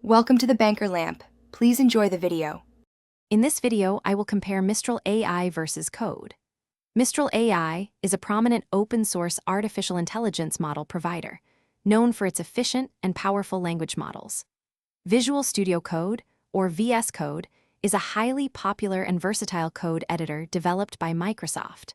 Welcome to the Banker Lamp. Please enjoy the video. In this video, I will compare Mistral AI versus code. Mistral AI is a prominent open-source artificial intelligence model provider, known for its efficient and powerful language models. Visual Studio Code, or VS Code, is a highly popular and versatile code editor developed by Microsoft.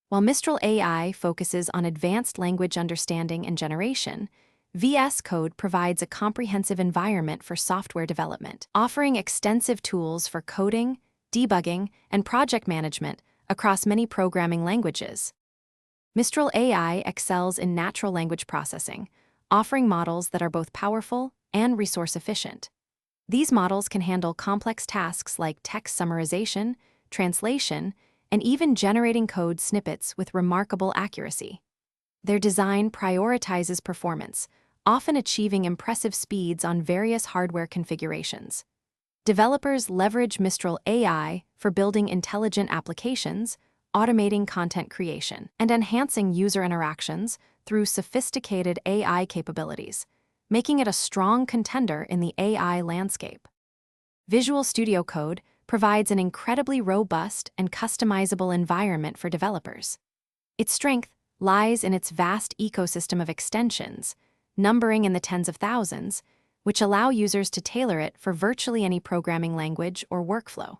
While Mistral AI focuses on advanced language understanding and generation, VS Code provides a comprehensive environment for software development, offering extensive tools for coding, debugging, and project management across many programming languages. Mistral AI excels in natural language processing, offering models that are both powerful and resource efficient. These models can handle complex tasks like text summarization, translation, and even generating code snippets with remarkable accuracy. Their design prioritizes performance, often achieving impressive speeds on various hardware configurations. Developers leverage Mistral AI for building intelligent applications, automating content creation, and enhancing user interactions through sophisticated AI capabilities, making it a strong contender in the AI landscape. Visual Studio Code provides an incredibly robust and customizable environment for developers. Its strength lies in its vast ecosystem of extensions, numbering in the tens of thousands, which allow users to tailor it for virtually any programming language or workflow.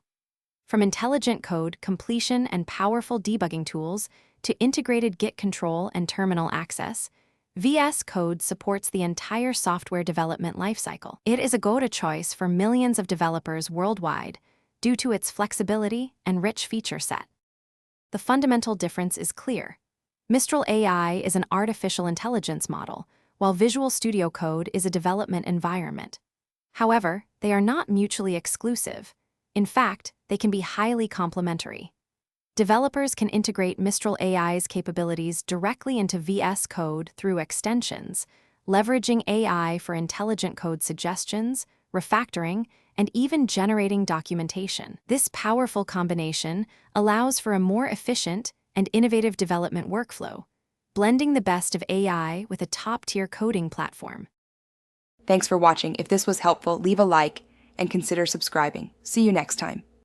From intelligent code completion and powerful debugging tools to integrated Git control and terminal access, VS Code supports the entire software development lifecycle. It is a go-to choice for millions of developers worldwide due to its flexibility and rich feature set. The fundamental difference is clear. Mistral AI is an artificial intelligence model, while Visual Studio Code is a development environment. However, they are not mutually exclusive. In fact, they can be highly complementary. Developers can integrate Mistral AI's capabilities directly into VS Code through extensions, leveraging AI for intelligent code suggestions, refactoring, and even generating documentation. This powerful combination allows for a more efficient and innovative development workflow, blending the best of AI with a top-tier coding platform. Thanks for watching. If this was helpful, leave a like and consider subscribing. See you next time.